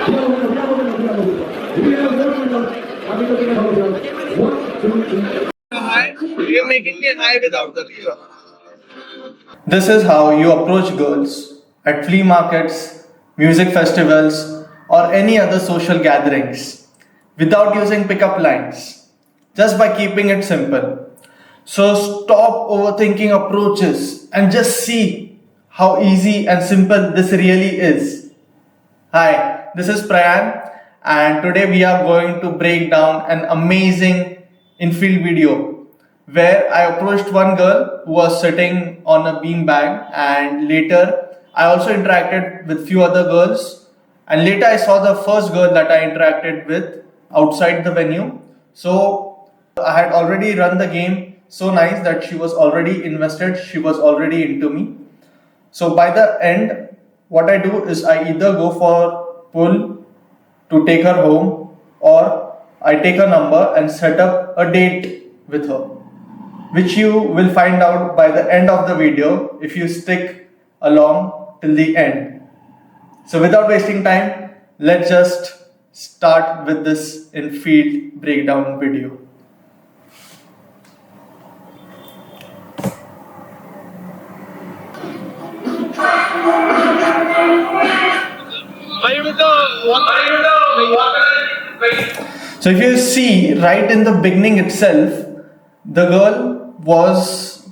You're making me high without the beer. This is how you approach girls at flea markets, music festivals, or any other social gatherings without using pickup lines, just by keeping it simple. So stop overthinking approaches and just see how easy and simple this really is. Hi, this is Prayan, and today we are going to break down an amazing infield video where I approached one girl who was sitting on a beanbag, and later I also interacted with few other girls, and later I saw the first girl that I interacted with outside the venue. So I had already run the game so nice that she was already invested, she was already into me. So by the end, what I do is I either go for pull to take her home, or I take her number and set up a date with her, which you will find out by the end of the video if you stick along till the end. So without wasting time, let's just start with this in-field breakdown video. So if you see right in the beginning itself, the girl was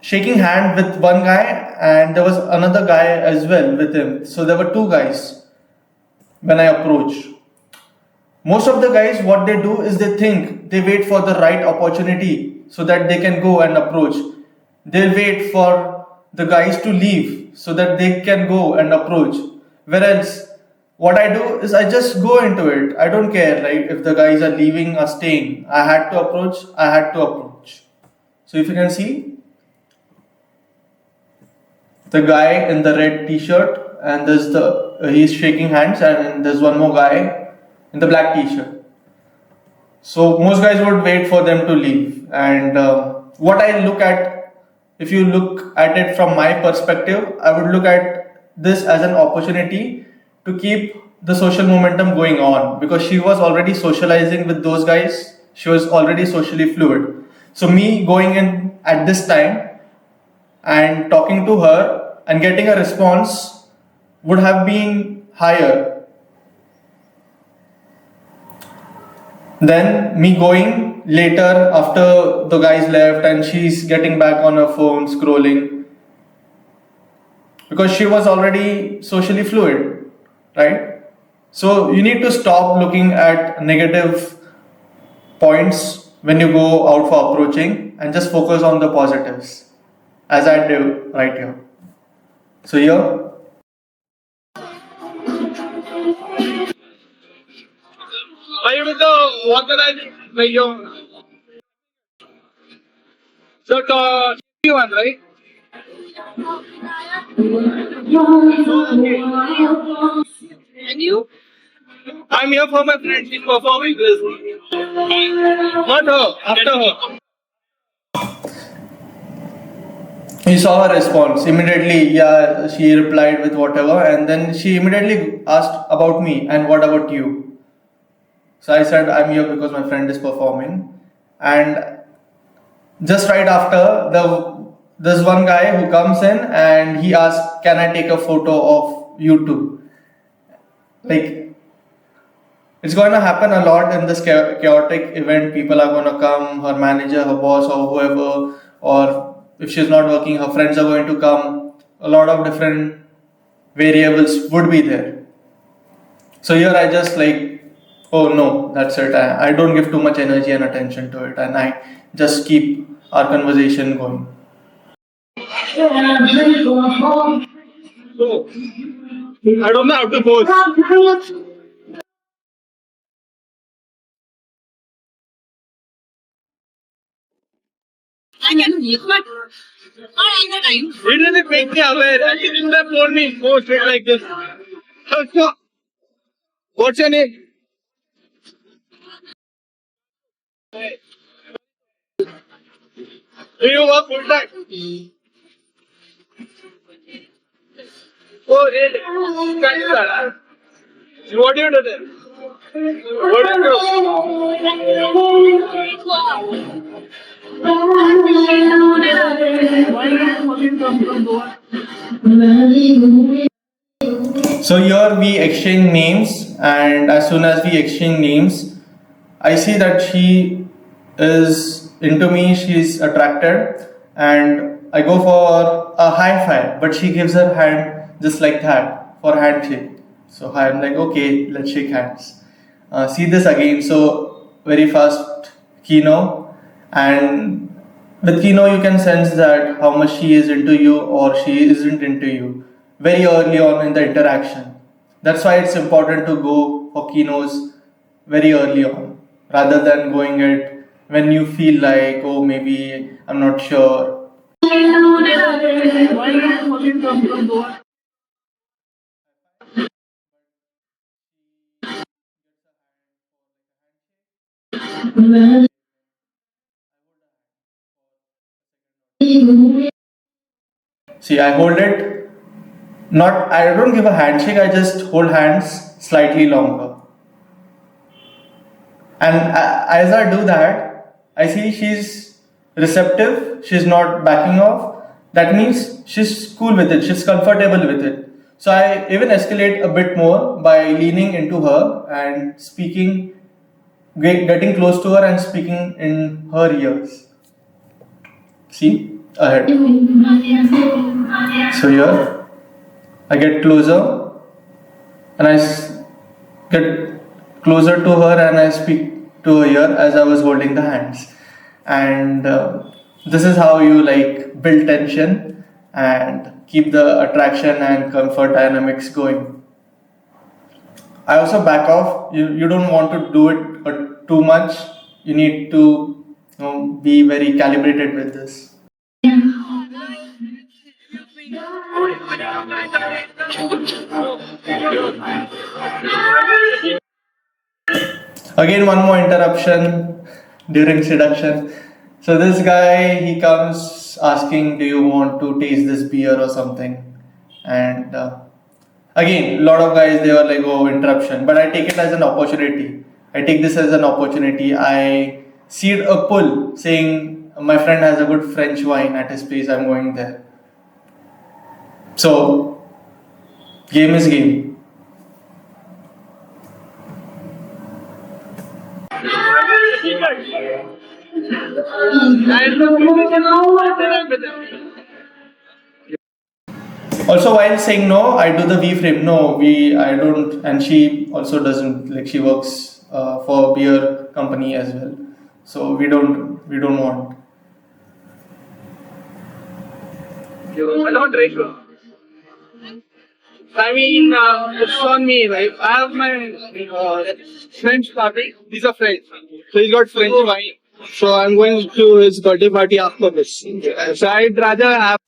shaking hand with one guy and there was another guy as well with him. So there were two guys when I approach. Most of the guys, what they do is they wait for the right opportunity so that they can go and approach. They wait for the guys to leave so that they can go and approach. Whereas what I do is I just go into it. I don't care, right? If the guys are leaving or staying, I had to approach. I had to approach. So if you can see, the guy in the red t-shirt, and he's shaking hands, and there's one more guy in the black t-shirt. So most guys would wait for them to leave. And what I look at, if you look at it from my perspective, I would look at this as an opportunity to keep the social momentum going on, because she was already socializing with those guys. She was already socially fluid. So me going in at this time and talking to her and getting a response would have been higher than me going later after the guys left and she's getting back on her phone scrolling, because she was already socially fluid, right? So you need to stop looking at negative points when you go out for approaching and just focus on the positives, as I do right here. So here, Are you with the water and like your so you one, right? And you? I'm here for my friend. She's performing this. Not her, after her. you saw her response immediately. Yeah, she replied with whatever, and then she immediately asked about me and what about you. So I said I'm here because my friend is performing, and just right after there's one guy who comes in and he asks, "Can I take a photo of you two?" Like, it's going to happen a lot in this chaotic event. People are going to come, her manager, her boss, or whoever, or if she's not working, her friends are going to come. A lot of different variables would be there. So here I just like, oh no, that's it. I don't give too much energy and attention to it, and I just keep our conversation going. So I don't know how to pose. I can use my all the time. It doesn't make me aware. I didn't have told me go straight like this. So, what's your name? Do you work full time? Oh, really? What do you do then? What do you do? So here we exchange names, and as soon as we exchange names, I see that she is into me, she's attracted, and I go for a high five, but she gives her hand just like that for handshake. So I'm like, okay, let's shake hands. See this again. So very fast, Kino, and with Kino you can sense that how much she is into you or she isn't into you very early on in the interaction. That's why it's important to go for Kinos very early on rather than going it when you feel like, oh, maybe I'm not sure. See, I hold it, not, I don't give a handshake, I just hold hands slightly longer. And as I do that, I see she's receptive, she's not backing off. That means she's cool with it, she's comfortable with it. So I even escalate a bit more by leaning into her and speaking, getting close to her and speaking in her ears. See, ahead. So here, I get closer and get closer to her and I speak to her ear as I was holding the hands. And this is how you like build tension and keep the attraction and comfort dynamics going. I also back off. You don't want to do it too much. You need to be very calibrated with this. Again, one more interruption during seduction. So this guy, he comes asking, "Do you want to taste this beer or something?" And again, a lot of guys they were like, "Oh, interruption," but I take it as an opportunity. I take this as an opportunity. I see a pull saying, "My friend has a good French wine at his place. I'm going there." So, game is game. Also, while saying no, I do the V frame. No, I don't, and she also doesn't. Like she works for a beer company as well, so we don't want. I don't drink. I mean, it's on me, right? I have my French party. These are French. So he's got French wine. So I'm going to his birthday party after this. So I'd rather have.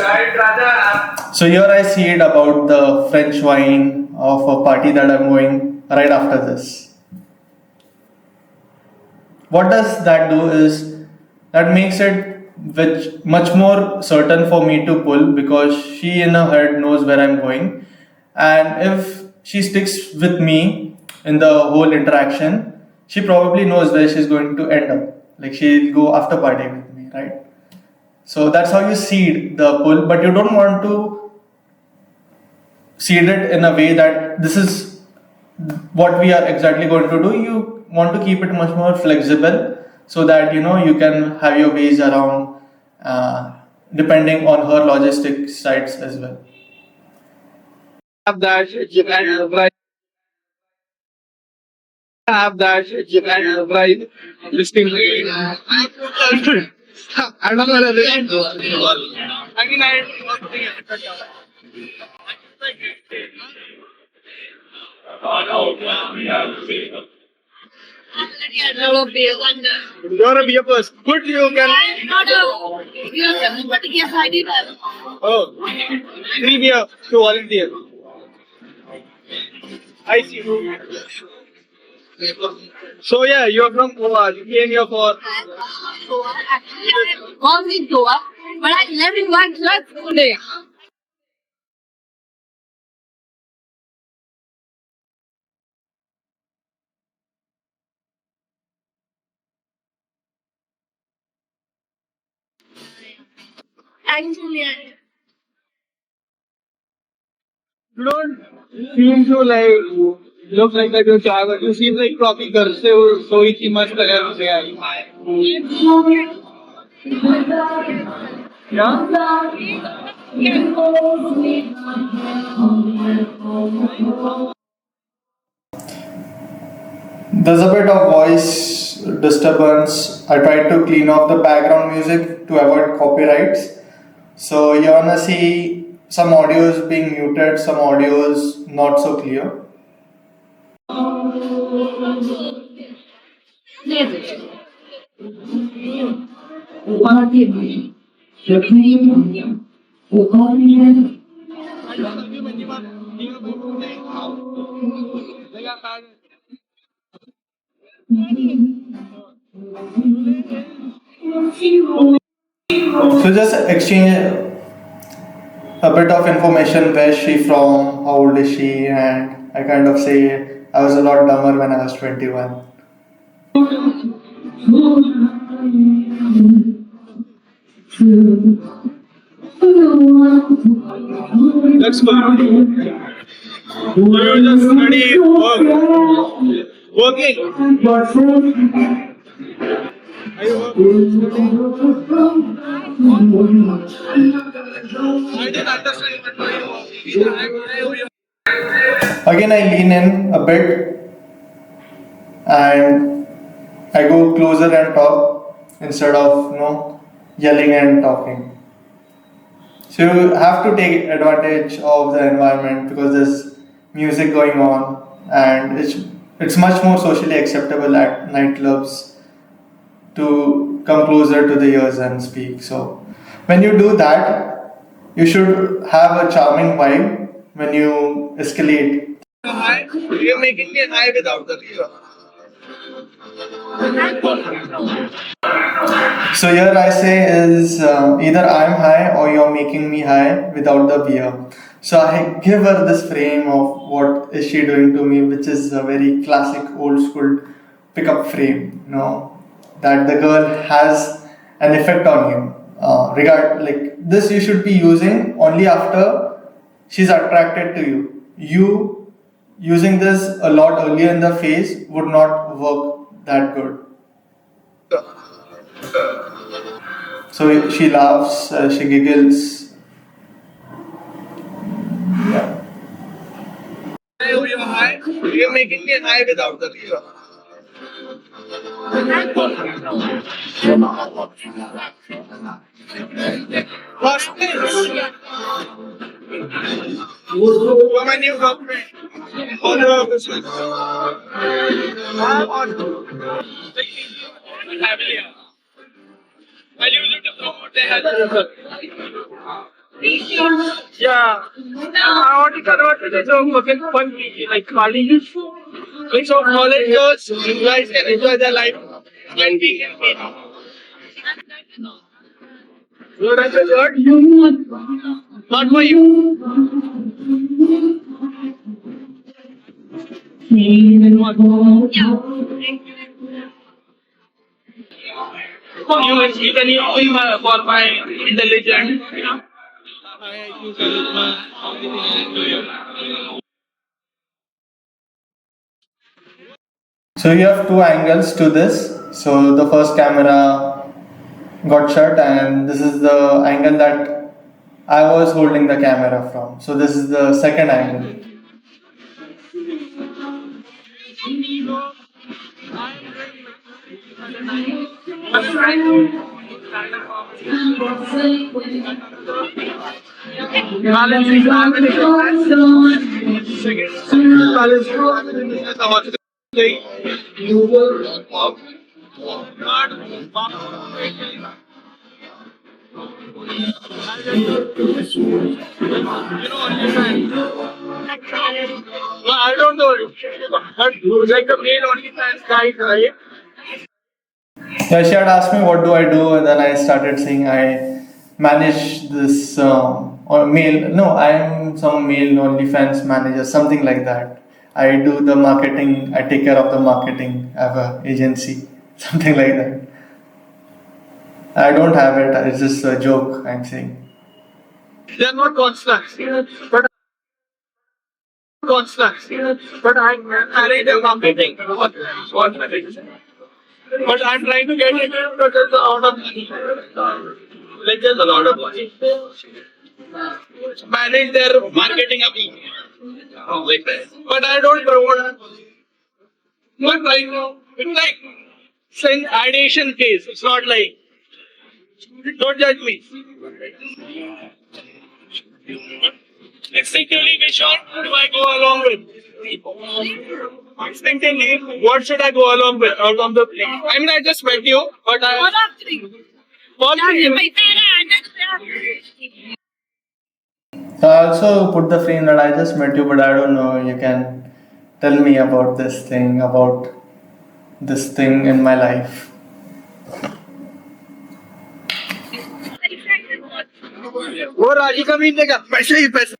So here I see it about the French wine of a party that I'm going right after this. What does that do is that makes it which much more certain for me to pull because she in her head knows where I'm going, and if she sticks with me in the whole interaction, she probably knows where she's going to end up. Like she'll go after party with me, right? So that's how you seed the pull, but you don't want to seed it in a way that this is what we are exactly going to do. You want to keep it much more flexible so that you can have your ways around depending on her logistic sides as well. Have that you can right. Have that you can right. Listening. I don't know whether this. I mean, you're a beer person. Good, you can. Oh, 3 beer to volunteer. I see. So yeah, you're from Goa. You came here for. Born in Goa, but I live in one church today. Actually, You don't seem to look like that you're shy, but you seem like काफी घर से हो सोई की मस्त तरह से आई. Yeah. There's a bit of voice disturbance. I tried to clean off the background music to avoid copyrights. So you're gonna see some audios being muted, some audios not so clear. So just exchange a bit of information. Where's she from? How old is she? And I kind of say I was a lot dumber when I was 21. That's good. You just study working. Are you I didn't understand what Again, I lean in a bit and I go closer and talk instead of yelling and talking. So you have to take advantage of the environment because there's music going on and it's much more socially acceptable at nightclubs to come closer to the ears and speak. So when you do that, you should have a charming vibe when you escalate. high? You're making me high without the beer. So here I say is either I'm high or you're making me high without the beer. So I give her this frame of what is she doing to me, which is a very classic old school pickup frame. That the girl has an effect on you. Like this, you should be using only after she's attracted to you. You using this a lot earlier in the phase would not work that good. So she laughs, she giggles. Yeah. You're high? You're making me high without the beer. What's this? You're my new girlfriend. Order of business. I'm on. Family. I use it to promote the health. Yeah. I want to convert it into a fucking fun like party. Like so college girls, you guys can enjoy their life when we can meet. You like the shirt? Not for you. You even you for my intelligent. So you have two angles to this. So the first camera got shut, and this is the angle that I was holding the camera from. So this is the second angle. I don't know. But like the main OnlyFans guy, right? Yeah, she had asked me what do I do, and then I started saying I manage this or mail. No, I am some mail OnlyFans manager, something like that. I do the marketing. I take care of the marketing. I have an agency, something like that. I don't have it. It's just a joke I'm saying. They are not constant, but I manage their marketing. But I'm trying to get it but there's a lot of money. Like there's a lot of money. Manage their marketing up. Like that. But I don't promote. But right now, it's like it's an ideation phase. It's not like don't judge me. Instinctively, which one do I go along with? Instinctively, what should I go along with out of the play? I mean, I just met you, but I. What up, three? All three. So I also put the frame that I just met you, but I don't know. You can tell me about this thing in my life. वो राजी का भी देगा पैसे ही पैसे.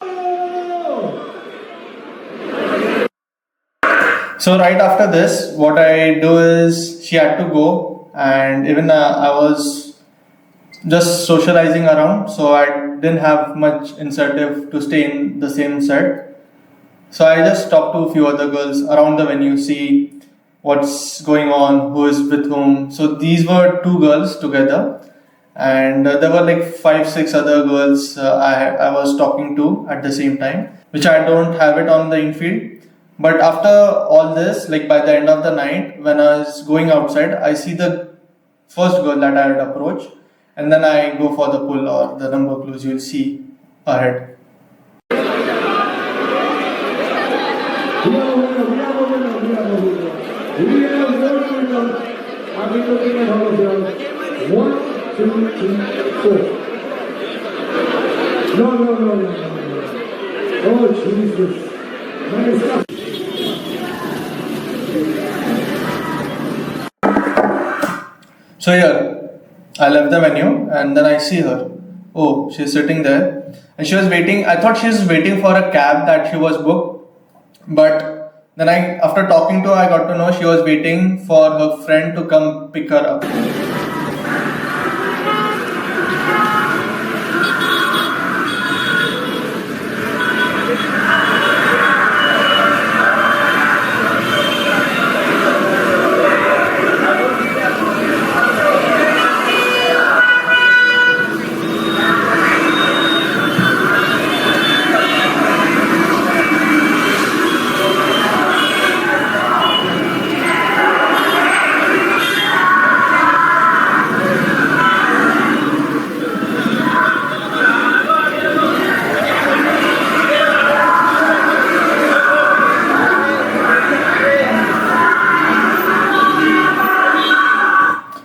So right after this, what I do is she had to go, and even I was just socializing around, so I didn't have much incentive to stay in the same set. So I just talked to a few other girls around the venue, see what's going on, who is with whom. So these were two girls together, and there were like 5, 6 other girls I was talking to at the same time, which I don't have it on the infield. But after all this, like by the end of the night, when I was going outside, I see the first girl that I had approached, and then I go for the pull or the number clues you'll see ahead. One, two, three, four. No. Oh, Jesus. Nice. So here, I left the venue and then I see her. Oh, she's sitting there and she was waiting. I thought she was waiting for a cab that she was booked, but then after talking to her, I got to know she was waiting for her friend to come pick her up.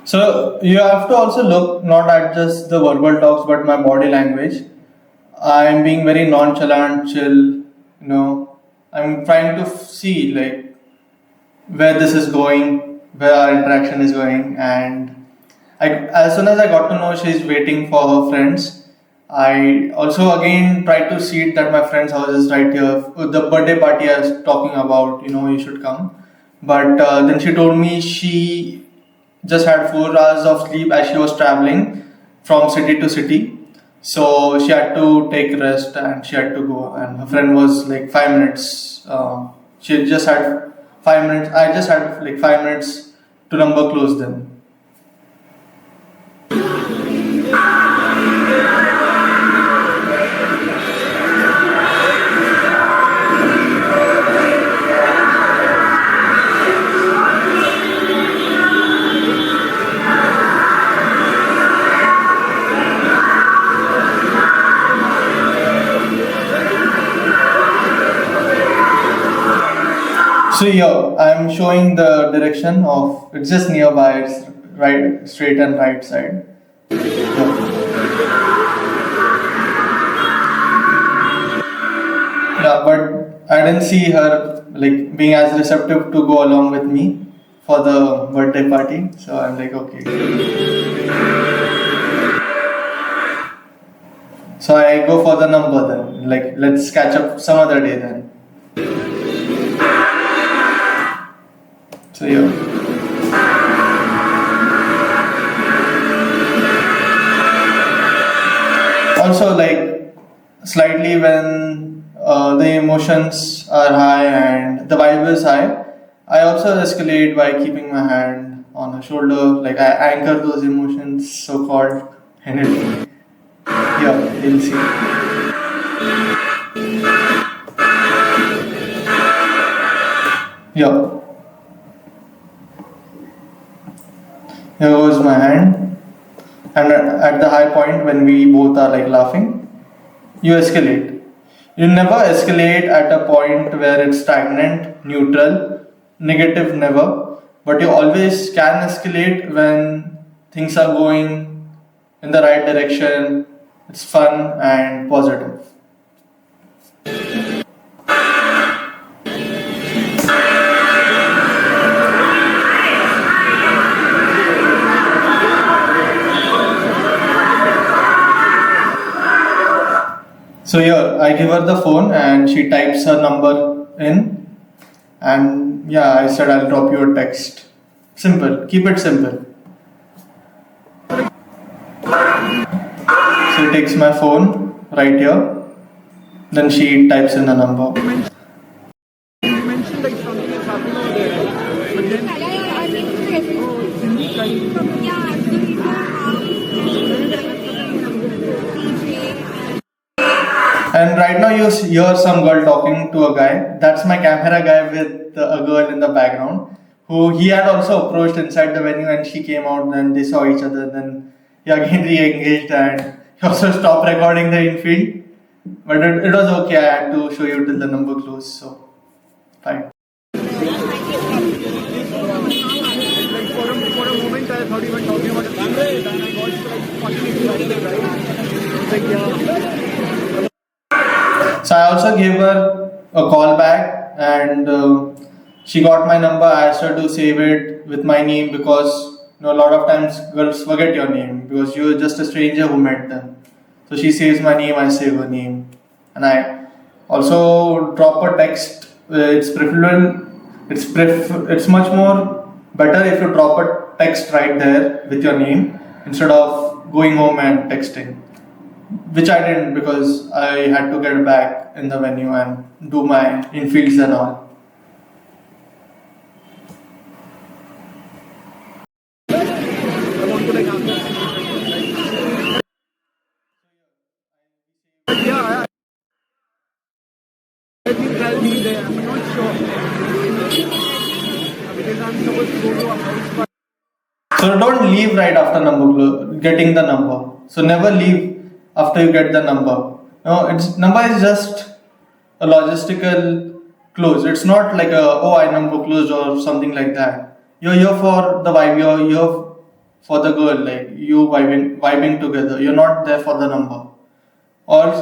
So you have to also look not at just the verbal talks but my body language. I'm being very nonchalant, chill, I'm trying to see like where this is going, where our interaction is going, and as soon as I got to know she's waiting for her friends, I also again tried to see that my friend's house is right here. The birthday party I was talking about, you should come. But then she told me she just had 4 hours of sleep as she was traveling from city to city. So she had to take rest and she had to go. And her friend was like 5 minutes. She just had 5 minutes. I just had like 5 minutes to number close them. So here I'm showing the direction of it's just nearby, it's right, straight and right side. Yeah, but I didn't see her like being as receptive to go along with me for the birthday party. So I'm like, okay. So I go for the number then. Like, let's catch up some other day then. So yeah. Also, like, slightly when the emotions are high and the vibe is high. I also escalate by keeping my hand on her shoulder, like I anchor those emotions, so called, and it, yeah, you'll see. Yeah, here goes my hand, and at the high point when we both are like laughing, you escalate. You never escalate at a point where it's stagnant, neutral, negative, never. But you always can escalate when things are going in the right direction, it's fun and positive. So here, I give her the phone and she types her number in, and yeah, I said I'll drop you a text. Simple, keep it simple. She takes my phone right here, then she types in the number. You mentioned like something is happening over there, right? But then, And right now you hear some girl talking to a guy. That's my camera guy with a girl in the background, who he had also approached inside the venue, and she came out. Then they saw each other. Then he again re-engaged, and he also stopped recording the infield. But it was okay. I had to show you till the number closed, so fine. like for a moment, I thought you were talking about a camera, and I got like 40 minutes right? Like, yeah. So I also gave her a call back, and she got my number. I asked her to save it with my name because a lot of times girls forget your name because you're just a stranger who met them. So she saves my name, I save her name, and I also drop a text. It's preferable. It's much more better if you drop a text right there with your name instead of going home and texting. Which I didn't because I had to get back in the venue and do my infields and all. I want to like answer. Yeah, I think I'll be there. I'm not sure. Because I'm supposed to go to a house party. So don't leave right after getting the number. So never leave after you get the number. No, it's number is just a logistical close. It's not like I number closed or something like that. You're here for the vibe. You're here for the girl, like you vibing together. You're not there for the number. Or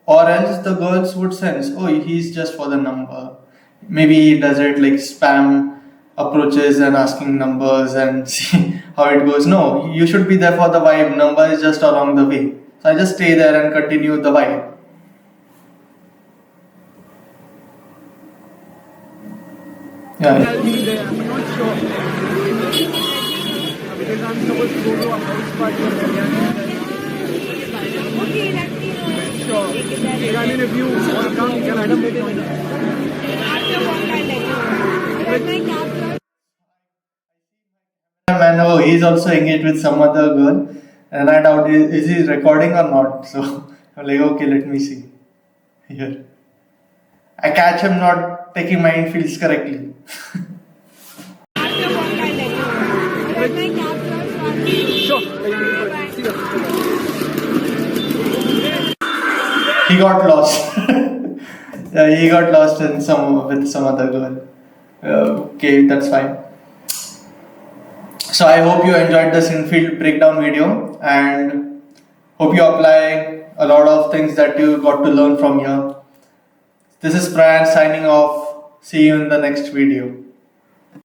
else the girls would sense, oh, he's just for the number. Maybe he does it like spam approaches and asking numbers and see how it goes. No, you should be there for the vibe. Number is just along the way. So I just stay there and continue the vibe. Yeah. I'll be there. I'm not sure. Because I'm supposed to go to a house party or something. Okay, let me know. Sure. I mean, if you want to come, you can item it on. After what I let you know. When my cab Man, oh, he's also engaged with some other girl, and I doubt is he recording or not. So I'm like, okay, let me see. Here, I catch him not taking my infields correctly. after what I let you know. When my cab Sure. See you. He got lost. Yeah, he got lost in with some other girl. Okay, that's fine. So I hope you enjoyed this infield breakdown video and hope you apply a lot of things that you got to learn from here. This is Brian signing off. See you in the next video.